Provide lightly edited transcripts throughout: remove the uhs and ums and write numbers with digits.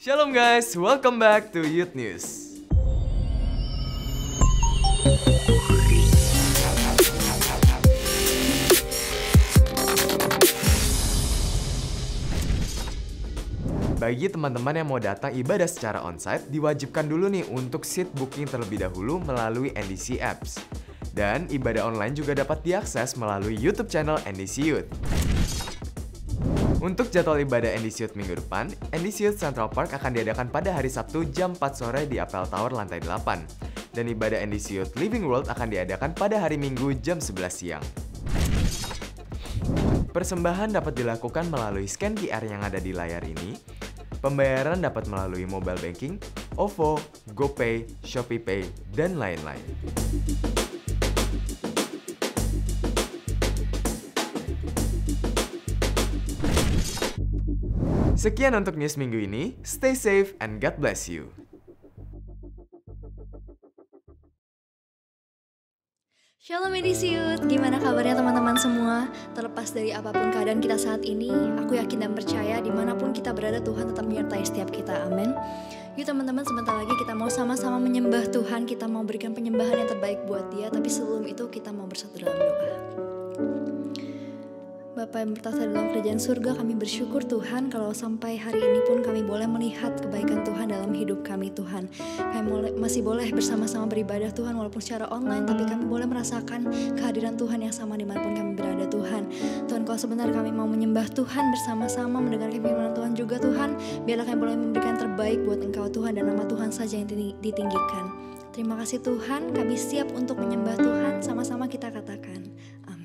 Shalom guys, welcome back to Youth News. Bagi teman-teman yang mau datang ibadah secara onsite, diwajibkan dulu nih untuk seat booking terlebih dahulu melalui NDC Apps. Dan ibadah online juga dapat diakses melalui YouTube channel NDC Youth. Untuk jadwal ibadah NDC Youth minggu depan, NDC Youth Central Park akan diadakan pada hari Sabtu jam 4 sore di Apple Tower lantai 8. Dan ibadah NDC Youth Living World akan diadakan pada hari Minggu jam 11 siang. Persembahan dapat dilakukan melalui scan QR yang ada di layar ini. Pembayaran dapat melalui mobile banking, OVO, GoPay, ShopeePay, dan lain-lain. Sekian untuk news minggu ini. Stay safe and God bless you. Shalom NDC Youth, gimana kabarnya teman-teman semua? Terlepas dari apapun keadaan kita saat ini, aku yakin dan percaya dimanapun kita berada Tuhan tetap menyertai setiap kita, amin. Yuk teman-teman, sebentar lagi kita mau sama-sama menyembah Tuhan, kita mau berikan penyembahan yang terbaik buat Dia. Tapi sebelum itu kita mau bersatu dalam doa. Bapa yang bertata dalam kerajaan surga, kami bersyukur Tuhan kalau sampai hari ini pun kami boleh melihat kebaikan Tuhan dalam hidup kami Tuhan. Kami masih boleh bersama-sama beribadah Tuhan walaupun secara online, tapi kami boleh merasakan kehadiran Tuhan yang sama dimanapun kami berada Tuhan. Tuhan, kalau sebentar kami mau menyembah Tuhan bersama-sama, mendengar firman Tuhan juga Tuhan, biarlah kami boleh memberikan terbaik buat Engkau Tuhan dan nama Tuhan saja yang ditinggikan. Terima kasih Tuhan, kami siap untuk menyembah Tuhan, sama-sama kita katakan amin.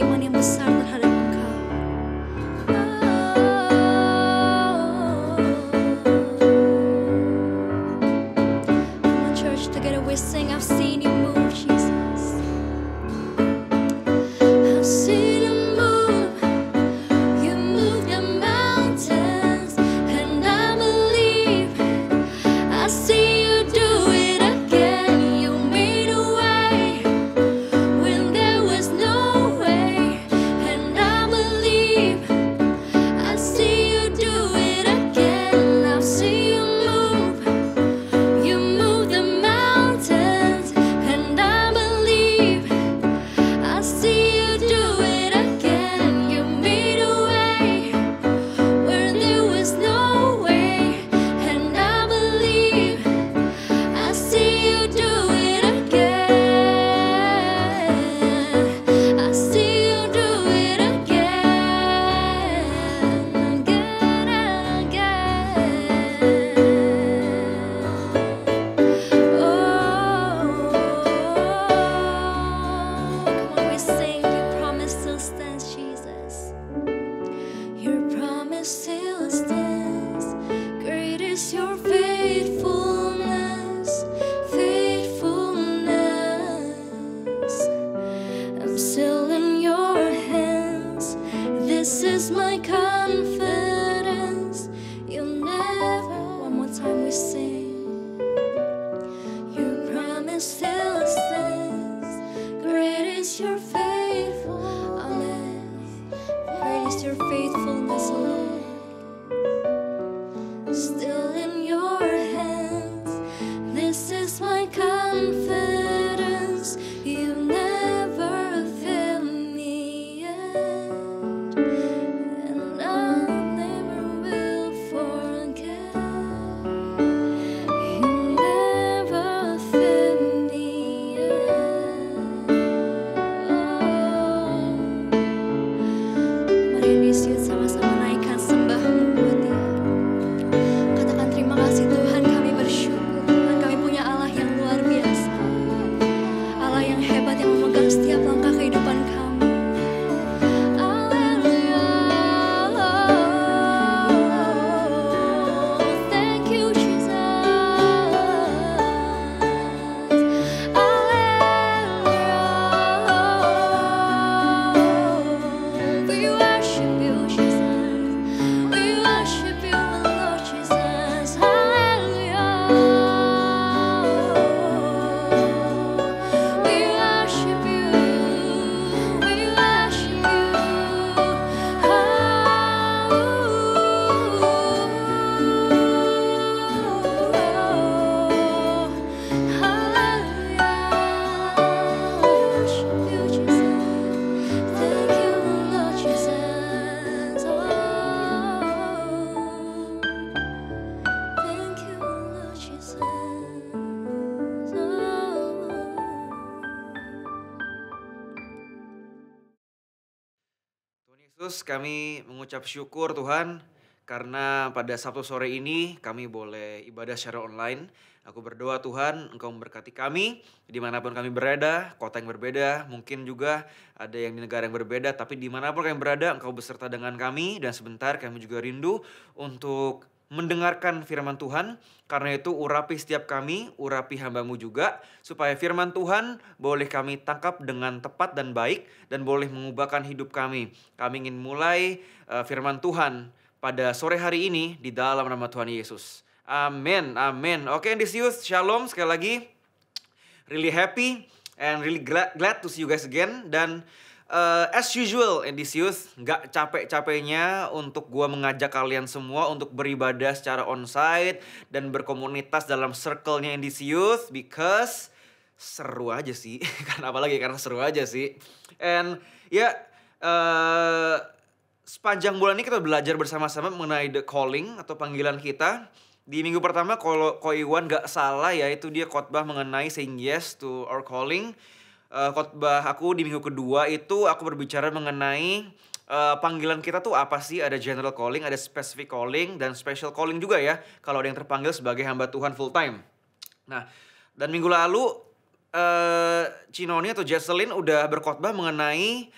iman yang besar terhadap Engkau. Come on church, together we sing, I've seen you move, Jesus. I've seen you move. You move the mountains, and I believe I see you do it again. You made a way when there was no way, and I believe I see you do it again. I've seen you move. You move the mountains, and I believe I see you do it again. You made a way where there was no way, and I believe I see you do it again. I see you do it again, again and again. Come on, we sing. Your promise still stands, Jesus. Your promise still stands. Great is your faithfulness, faithfulness. I'm still in your hands. This is my confidence. You'll never. One more time we sing. Your promise still stands. Great is your faithfulness. Amen. Great is your faithfulness, O Lord. Still in your hands. This is my confidence. You never failed me yet, and I never will forget. You never failed me yet. Mari disiut sama-sama naikkan sembahmu buat Dia. Katakan terima kasih Tuhan, kami bersyukur. Tuhan, kami punya Allah yang luar biasa, Allah yang hebat yang memegang setiap langkah kehidupan kami. Haleluya. Thank you Jesus. Haleluya. We worship you, Jesus. We worship you, Lord Jesus. Hallelujah. We worship you. We worship you. Hallelujah. We worship you, Jesus. Thank you, Lord Jesus. Thank you, Lord Jesus. Tuhan Yesus, kami mengucap syukur Tuhan karena pada Sabtu sore ini kami boleh ibadah secara online. Aku berdoa Tuhan, Engkau memberkati kami dimanapun kami berada, kota yang berbeda, mungkin juga ada yang di negara yang berbeda, tapi dimanapun kami berada, Engkau beserta dengan kami. Dan sebentar kami juga rindu untuk mendengarkan firman Tuhan. Karena itu urapi setiap kami, urapi hamba-Mu juga, supaya firman Tuhan boleh kami tangkap dengan tepat dan baik, dan boleh mengubahkan hidup kami. Kami ingin mulai firman Tuhan pada sore hari ini di dalam nama Tuhan Yesus. Amin, amin. Oke, this youth, shalom sekali lagi. Really happy and really glad to see you guys again. Dan as usual in this youth, gak capek-capeknya untuk gua mengajak kalian semua untuk beribadah secara onsite dan berkomunitas dalam circle-nya in this youth, because seru aja sih. Karena apalagi karena seru aja sih. And ya sepanjang bulan ini kita belajar bersama-sama mengenai the calling atau panggilan kita. Di minggu pertama kalau Ko Iwan gak salah ya, itu dia khotbah mengenai saying yes to our calling. Khotbah aku di minggu kedua itu aku berbicara mengenai panggilan kita tuh apa sih. Ada general calling, ada specific calling, dan special calling juga ya, kalau ada yang terpanggil sebagai hamba Tuhan full time. Nah, dan minggu lalu Cinoni atau Jesselyn udah berkhotbah mengenai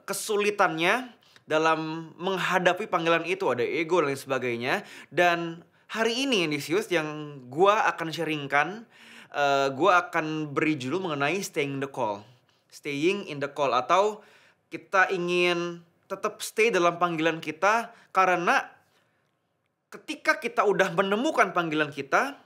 kesulitannya dalam menghadapi panggilan itu, ada ego dan lain sebagainya. Dan hari ini Endisius yang gua akan sharingkan, gua akan beri judul mengenai staying in the call. Staying in the call, atau kita ingin tetap stay dalam panggilan kita, karena ketika kita udah menemukan panggilan kita,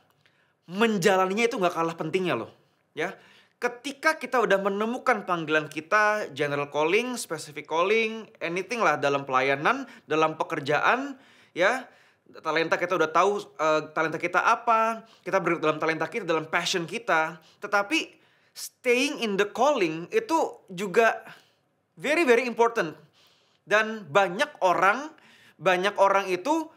menjalaninya itu gak kalah pentingnya loh. Ya, ketika kita udah menemukan panggilan kita, general calling, specific calling, anything lah dalam pelayanan, dalam pekerjaan, ya, talenta kita udah tahu talenta kita apa, kita dalam talenta kita, dalam passion kita. Tetapi staying in the calling itu juga very very important. Dan banyak orang itu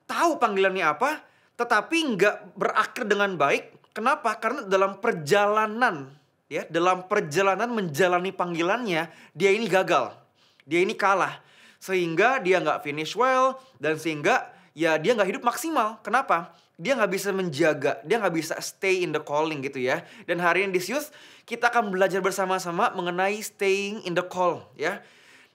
tahu panggilannya apa, tetapi nggak berakhir dengan baik. Kenapa? Karena dalam perjalanan, ya, dalam perjalanan menjalani panggilannya, dia ini gagal, dia ini kalah, sehingga dia nggak finish well, dan sehingga ya dia nggak hidup maksimal. Kenapa? Dia nggak bisa menjaga, dia nggak bisa stay in the calling gitu ya. Dan hari ini di Sius kita akan belajar bersama-sama mengenai staying in the call, ya.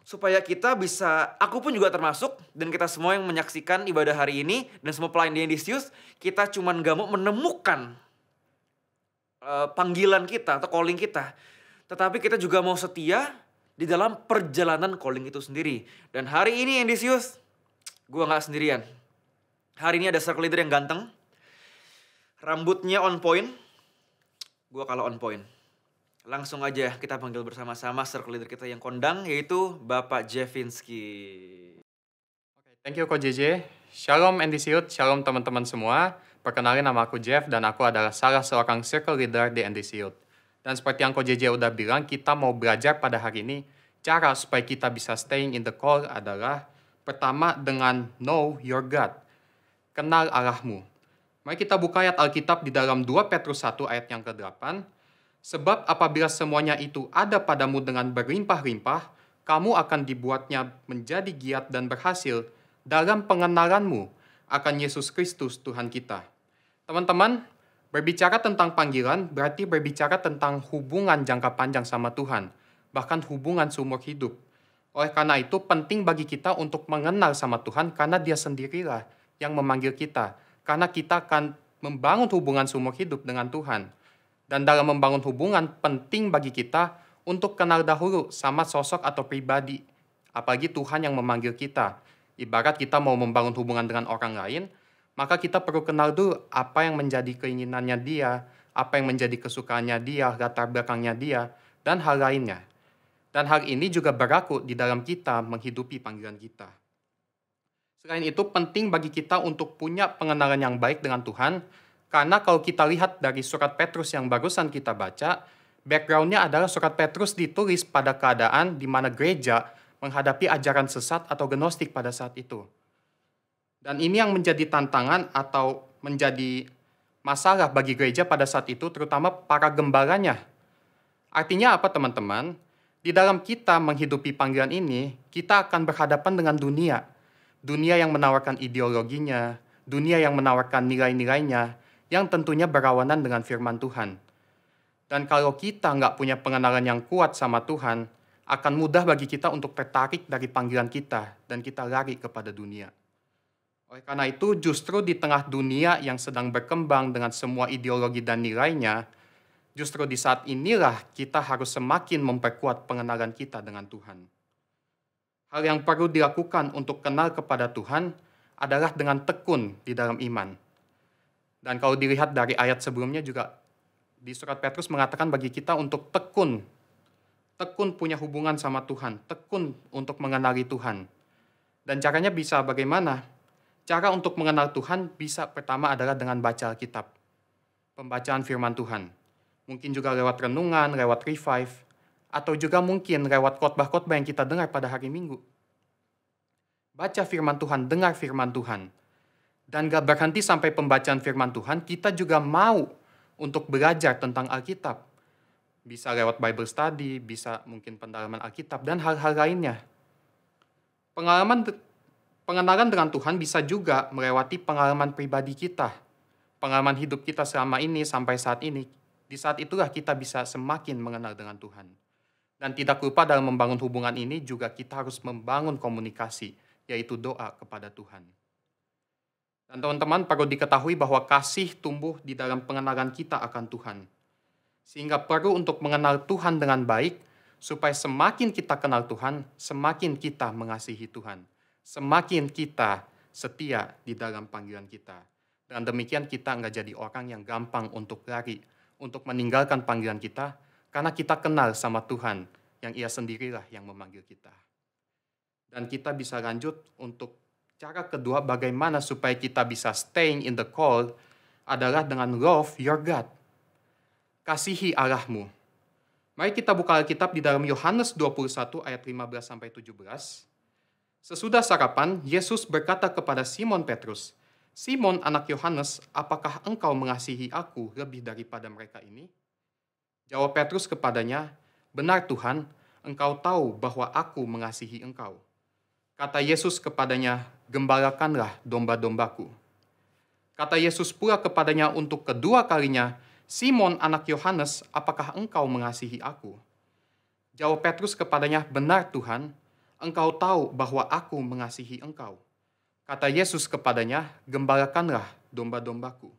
Supaya kita bisa, aku pun juga termasuk, dan kita semua yang menyaksikan ibadah hari ini, dan semua pelayan di Endisius, kita cuman gak mau menemukan panggilan kita atau calling kita. Tetapi kita juga mau setia di dalam perjalanan calling itu sendiri. Dan hari ini Endisius, gue gak sendirian. Hari ini ada circle leader yang ganteng, rambutnya on point, gue kalah on point. Langsung aja kita panggil bersama-sama circle leader kita yang kondang, yaitu Bapak Jevinski. Thank you Coach JJ. Shalom Endisiut, shalom teman-teman semua. Perkenalin, nama aku Jeff dan aku adalah salah seorang circle leader di Endisiut. Dan seperti yang Coach JJ udah bilang, kita mau belajar pada hari ini cara supaya kita bisa staying in the call adalah pertama dengan know your God. Kenal Allahmu. Mari kita buka ayat Alkitab di dalam 2 Petrus 1 ayat yang ke-8. Sebab apabila semuanya itu ada padamu dengan berlimpah-limpah, kamu akan dibuatnya menjadi giat dan berhasil dalam pengenalanmu akan Yesus Kristus Tuhan kita. Teman-teman, berbicara tentang panggilan berarti berbicara tentang hubungan jangka panjang sama Tuhan, bahkan hubungan seumur hidup. Oleh karena itu penting bagi kita untuk mengenal sama Tuhan karena Dia sendirilah yang memanggil kita. Karena kita akan membangun hubungan seumur hidup dengan Tuhan. Dan dalam membangun hubungan, penting bagi kita untuk kenal dahulu sama sosok atau pribadi. Apalagi Tuhan yang memanggil kita. Ibarat kita mau membangun hubungan dengan orang lain, maka kita perlu kenal dulu apa yang menjadi keinginannya dia, apa yang menjadi kesukaannya dia, latar belakangnya dia, dan hal lainnya. Dan hal ini juga berlaku di dalam kita menghidupi panggilan kita. Selain itu, penting bagi kita untuk punya pengenalan yang baik dengan Tuhan, karena kalau kita lihat dari surat Petrus yang barusan kita baca, background-nya adalah surat Petrus ditulis pada keadaan di mana gereja menghadapi ajaran sesat atau gnostik pada saat itu. Dan ini yang menjadi tantangan atau menjadi masalah bagi gereja pada saat itu, terutama para gembalanya. Artinya apa teman-teman? Di dalam kita menghidupi panggilan ini, kita akan berhadapan dengan dunia. Dunia yang menawarkan ideologinya, dunia yang menawarkan nilai-nilainya, yang tentunya berlawanan dengan firman Tuhan. Dan kalau kita nggak punya pengenalan yang kuat sama Tuhan, akan mudah bagi kita untuk tertarik dari panggilan kita, dan kita lari kepada dunia. Oleh karena itu, justru di tengah dunia yang sedang berkembang dengan semua ideologi dan nilainya, justru di saat inilah kita harus semakin memperkuat pengenalan kita dengan Tuhan. Hal yang perlu dilakukan untuk kenal kepada Tuhan adalah dengan tekun di dalam iman. Dan kalau dilihat dari ayat sebelumnya juga, di surat Petrus mengatakan bagi kita untuk tekun punya hubungan sama Tuhan, tekun untuk mengenali Tuhan. Dan caranya bisa bagaimana? Cara untuk mengenal Tuhan bisa pertama adalah dengan baca Alkitab, pembacaan firman Tuhan. Mungkin juga lewat renungan, lewat revive, atau juga mungkin lewat khotbah-khotbah yang kita dengar pada hari Minggu. Baca firman Tuhan, dengar firman Tuhan. Dan gak berhenti sampai pembacaan firman Tuhan, kita juga mau untuk belajar tentang Alkitab. Bisa lewat Bible study, bisa mungkin pendalaman Alkitab, dan hal-hal lainnya. Pengenalan dengan Tuhan bisa juga melewati pengalaman pribadi kita. Pengalaman hidup kita selama ini sampai saat ini. Di saat itulah kita bisa semakin mengenal dengan Tuhan. Dan tidak lupa dalam membangun hubungan ini juga kita harus membangun komunikasi, yaitu doa kepada Tuhan. Dan teman-teman perlu diketahui bahwa kasih tumbuh di dalam pengenalan kita akan Tuhan. Sehingga perlu untuk mengenal Tuhan dengan baik, supaya semakin kita kenal Tuhan, semakin kita mengasihi Tuhan. Semakin kita setia di dalam panggilan kita. Dan demikian kita nggak jadi orang yang gampang untuk lari, untuk meninggalkan panggilan kita, karena kita kenal sama Tuhan, yang Ia sendirilah yang memanggil kita. Dan kita bisa lanjut untuk cara kedua, bagaimana supaya kita bisa staying in the call, adalah dengan love your God. Kasihi Allahmu. Mari kita buka Alkitab di dalam Yohanes 21 ayat 15-17. Sesudah sarapan, Yesus berkata kepada Simon Petrus, "Simon anak Yohanes, apakah engkau mengasihi aku lebih daripada mereka ini?" Jawab Petrus kepadanya, "Benar Tuhan, engkau tahu bahwa aku mengasihi engkau." Kata Yesus kepadanya, "Gembalakanlah domba-dombaku." Kata Yesus pula kepadanya untuk kedua kalinya, "Simon anak Yohanes, apakah engkau mengasihi aku?" Jawab Petrus kepadanya, "Benar Tuhan, engkau tahu bahwa aku mengasihi engkau." Kata Yesus kepadanya, "Gembalakanlah domba-dombaku."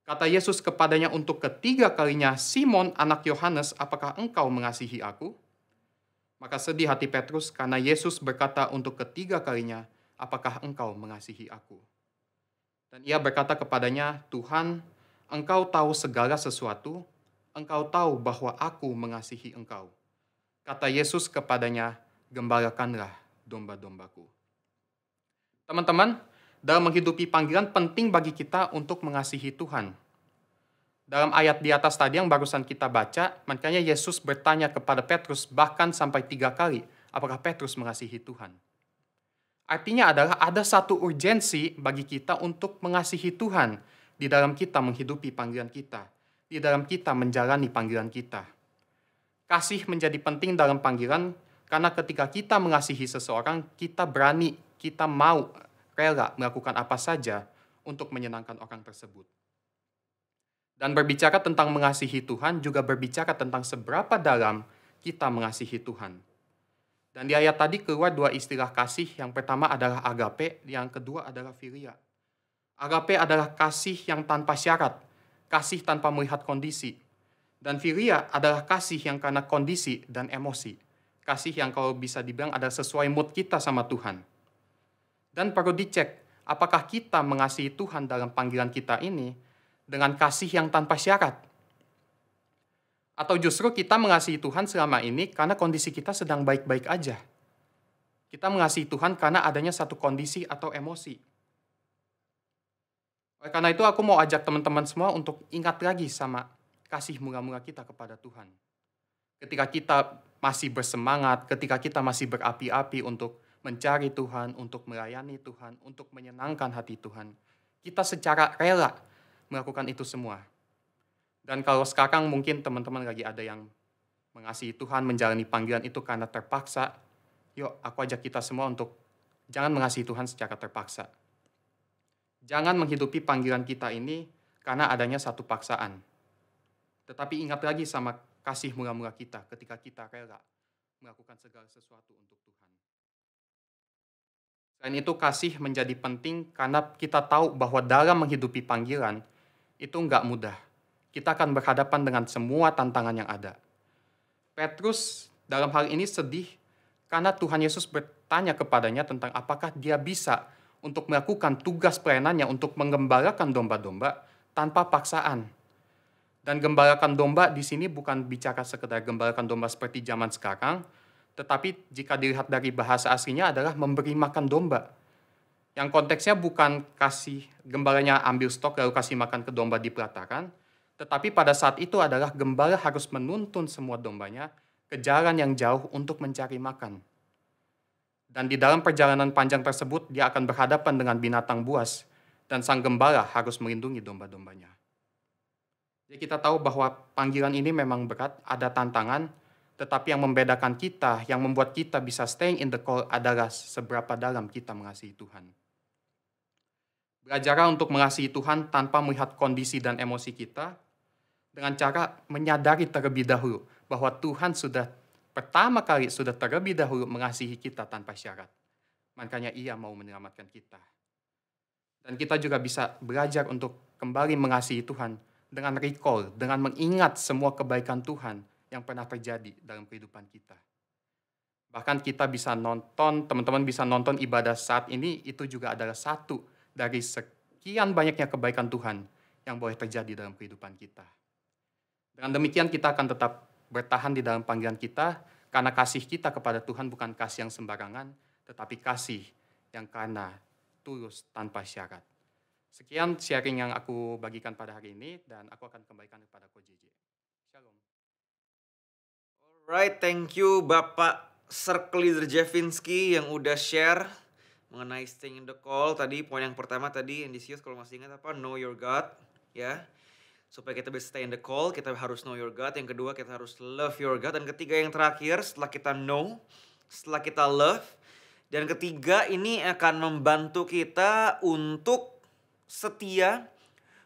Kata Yesus kepadanya untuk ketiga kalinya, "Simon anak Yohanes, apakah engkau mengasihi aku?" Maka sedih hati Petrus karena Yesus berkata untuk ketiga kalinya, "Apakah engkau mengasihi aku?" Dan ia berkata kepadanya, "Tuhan, engkau tahu segala sesuatu, engkau tahu bahwa aku mengasihi engkau." Kata Yesus kepadanya, "Gembalakanlah domba-dombaku." Teman-teman, dalam menghidupi panggilan penting bagi kita untuk mengasihi Tuhan. Dalam ayat di atas tadi yang barusan kita baca, makanya Yesus bertanya kepada Petrus bahkan sampai 3 kali, apakah Petrus mengasihi Tuhan. Artinya adalah ada satu urgensi bagi kita untuk mengasihi Tuhan di dalam kita menghidupi panggilan kita, di dalam kita menjalani panggilan kita. Kasih menjadi penting dalam panggilan karena ketika kita mengasihi seseorang, kita berani, kita mau rela melakukan apa saja untuk menyenangkan orang tersebut. Dan berbicara tentang mengasihi Tuhan juga berbicara tentang seberapa dalam kita mengasihi Tuhan. Dan di ayat tadi keluar 2 istilah kasih, yang pertama adalah agape, yang kedua adalah philia. Agape adalah kasih yang tanpa syarat, kasih tanpa melihat kondisi. Dan philia adalah kasih yang karena kondisi dan emosi. Kasih yang kalau bisa dibilang adalah sesuai mood kita sama Tuhan. Dan perlu dicek, apakah kita mengasihi Tuhan dalam panggilan kita ini dengan kasih yang tanpa syarat? Atau justru kita mengasihi Tuhan selama ini karena kondisi kita sedang baik-baik aja? Kita mengasihi Tuhan karena adanya satu kondisi atau emosi. Oleh karena itu aku mau ajak teman-teman semua untuk ingat lagi sama kasih mula-mula kita kepada Tuhan. Ketika kita masih bersemangat, ketika kita masih berapi-api untuk mencari Tuhan, untuk melayani Tuhan, untuk menyenangkan hati Tuhan, kita secara rela melakukan itu semua. Dan kalau sekarang mungkin teman-teman lagi ada yang mengasihi Tuhan, menjalani panggilan itu karena terpaksa, yuk aku ajak kita semua untuk jangan mengasihi Tuhan secara terpaksa. Jangan menghidupi panggilan kita ini karena adanya satu paksaan. Tetapi ingat lagi sama kasih mula-mula kita ketika kita rela melakukan segala sesuatu untuk Tuhan. Selain itu kasih menjadi penting karena kita tahu bahwa dalam menghidupi panggilan itu nggak mudah. Kita akan berhadapan dengan semua tantangan yang ada. Petrus dalam hal ini sedih karena Tuhan Yesus bertanya kepadanya tentang apakah dia bisa untuk melakukan tugas pelayanannya untuk menggembalakan domba-domba tanpa paksaan. Dan gembalakan domba di sini bukan bicara sekedar gembalakan domba seperti zaman sekarang, tetapi jika dilihat dari bahasa aslinya adalah memberi makan domba. Yang konteksnya bukan kasih gembalanya ambil stok lalu kasih makan ke domba di pelataran, tetapi pada saat itu adalah gembala harus menuntun semua dombanya ke jalan yang jauh untuk mencari makan. Dan di dalam perjalanan panjang tersebut, dia akan berhadapan dengan binatang buas, dan sang gembala harus melindungi domba-dombanya. Jadi kita tahu bahwa panggilan ini memang berat, ada tantangan, tetapi yang membedakan kita, yang membuat kita bisa staying in the call adalah seberapa dalam kita mengasihi Tuhan. Belajar untuk mengasihi Tuhan tanpa melihat kondisi dan emosi kita, dengan cara menyadari terlebih dahulu bahwa Tuhan sudah pertama kali sudah terlebih dahulu mengasihi kita tanpa syarat. Makanya ia mau menyelamatkan kita. Dan kita juga bisa belajar untuk kembali mengasihi Tuhan dengan recall, dengan mengingat semua kebaikan Tuhan yang pernah terjadi dalam kehidupan kita. Bahkan kita bisa nonton, teman-teman bisa nonton ibadah saat ini, itu juga adalah satu dari sekian banyaknya kebaikan Tuhan yang boleh terjadi dalam kehidupan kita. Dengan demikian kita akan tetap bertahan di dalam panggilan kita, karena kasih kita kepada Tuhan bukan kasih yang sembarangan, tetapi kasih yang karena tulus tanpa syarat. Sekian sharing yang aku bagikan pada hari ini, dan aku akan kembalikan kepada Ko JJ. Shalom. Alright, thank you Bapak Circle Leader Jevinski yang udah share mengenai staying in the call. Tadi poin yang pertama tadi, Endisius kalau masih ingat apa? Know your God, ya. Supaya kita bisa stay in the call, kita harus know your God. Yang kedua, kita harus love your God. Dan ketiga yang terakhir, setelah kita know, setelah kita love, dan ketiga ini akan membantu kita untuk setia,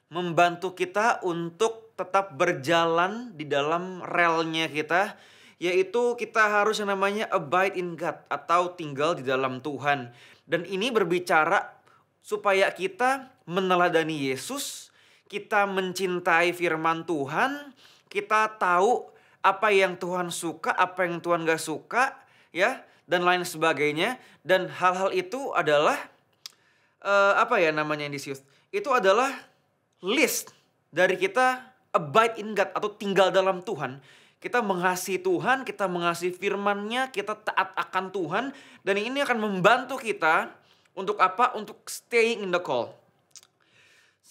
membantu kita untuk tetap berjalan di dalam relnya kita, yaitu kita harus yang namanya abide in God atau tinggal di dalam Tuhan. Dan ini berbicara supaya kita meneladani Yesus, kita mencintai firman Tuhan, kita tahu apa yang Tuhan suka, apa yang Tuhan gak suka, ya, dan lain sebagainya. Dan hal-hal itu adalah Endisius? Itu adalah list dari kita abide in God atau tinggal dalam Tuhan. Kita mengasihi Tuhan, kita mengasihi firman-Nya, kita taat akan Tuhan, dan ini akan membantu kita untuk apa? Untuk staying in the call.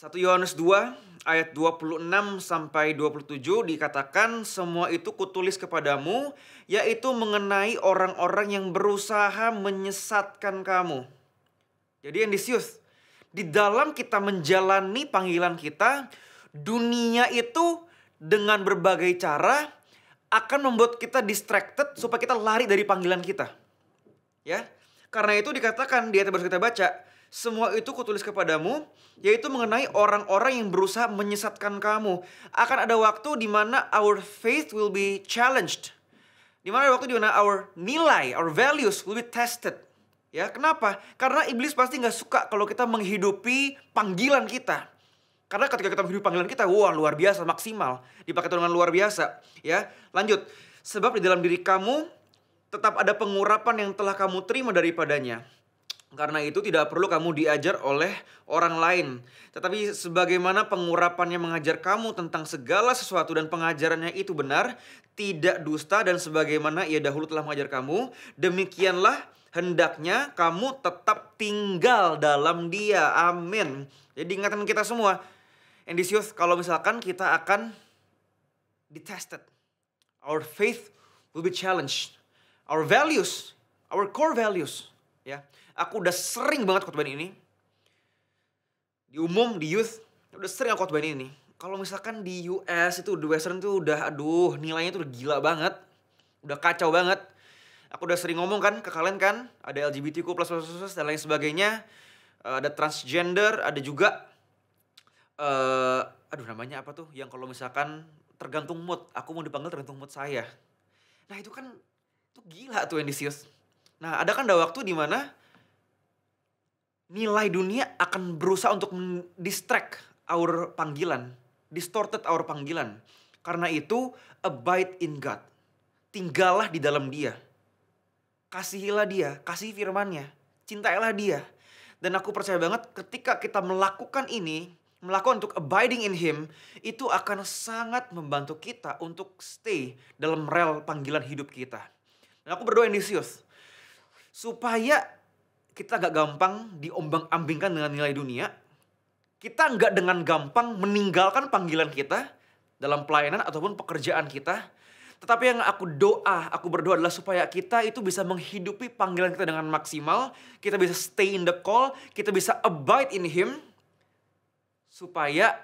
1 Yohanes 2 ayat 26 sampai 27 dikatakan, semua itu kutulis kepadamu, yaitu mengenai orang-orang yang berusaha menyesatkan kamu. Jadi Endisius, di dalam kita menjalani panggilan kita, dunia itu dengan berbagai cara akan membuat kita distracted supaya kita lari dari panggilan kita. Ya, karena itu dikatakan di ayat baru kita baca, semua itu kutulis kepadamu, yaitu mengenai orang-orang yang berusaha menyesatkan kamu. Akan ada waktu di mana our faith will be challenged. Di mana ada waktu di mana our nilai, our values will be tested. Ya, kenapa? Karena iblis pasti nggak suka kalau kita menghidupi panggilan kita. Karena ketika kita menghidupi panggilan kita, wah luar biasa, maksimal. Dipakai dengan luar biasa. Ya, lanjut. Sebab di dalam diri kamu tetap ada pengurapan yang telah kamu terima daripadanya. Karena itu tidak perlu kamu diajar oleh orang lain. Tetapi sebagaimana pengurapannya mengajar kamu tentang segala sesuatu dan pengajarannya itu benar, tidak dusta, dan sebagaimana ia dahulu telah mengajar kamu, demikianlah hendaknya kamu tetap tinggal dalam Dia. Amin. Jadi ingatan kita semua, Endisius, kalau misalkan kita akan ditested, our faith will be challenged, our values, our core values, ya. Aku udah sering banget khotbahin ini. Di umum, di youth, udah sering aku khotbahin ini. Kalau misalkan di US itu, di Western itu udah, nilainya itu udah gila banget. Udah kacau banget. Aku udah sering ngomong kan ke kalian kan, ada LGBTQ++, dan lain sebagainya. Ada transgender, ada juga, namanya apa tuh? Yang kalau misalkan tergantung mood, aku mau dipanggil tergantung mood saya. Nah itu kan, itu gila tuh Endisius. Nah ada waktu di mana nilai dunia akan berusaha untuk mendistract our panggilan, distorted our panggilan. Karena itu, abide in God. Tinggallah di dalam Dia. Kasihilah Dia, kasihi firman-Nya, cintailah Dia. Dan aku percaya banget ketika kita melakukan ini, melakukan untuk abiding in Him, itu akan sangat membantu kita untuk stay dalam rel panggilan hidup kita. Dan aku berdoa Endisius, supaya kita gak gampang diombang-ambingkan dengan nilai dunia. Kita gak dengan gampang meninggalkan panggilan kita dalam pelayanan ataupun pekerjaan kita. Tetapi yang aku berdoa adalah supaya kita itu bisa menghidupi panggilan kita dengan maksimal. Kita bisa stay in the call, kita bisa abide in Him. Supaya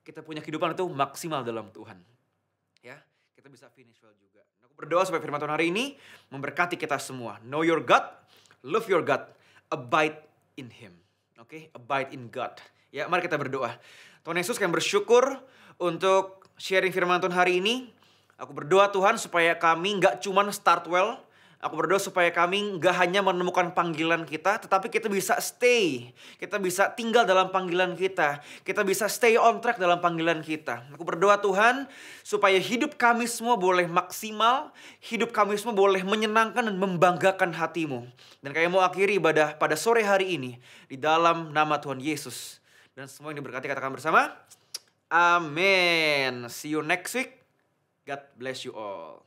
kita punya kehidupan itu maksimal dalam Tuhan. Ya, kita bisa finish well juga. Aku berdoa supaya firman Tuhan hari ini memberkati kita semua. Know your God. Love your God, abide in Him. Oke, abide in God. Ya, mari kita berdoa. Tuhan Yesus, kami bersyukur untuk sharing firman Tuhan hari ini. Aku berdoa Tuhan supaya kami nggak cuman start well. Aku berdoa supaya kami nggak hanya menemukan panggilan kita, tetapi kita bisa stay. Kita bisa tinggal dalam panggilan kita. Kita bisa stay on track dalam panggilan kita. Aku berdoa Tuhan supaya hidup kami semua boleh maksimal. Hidup kami semua boleh menyenangkan dan membanggakan hati-Mu. Dan kami mau akhiri ibadah pada sore hari ini di dalam nama Tuhan Yesus. Dan semua yang diberkati katakan bersama, amin. See you next week. God bless you all.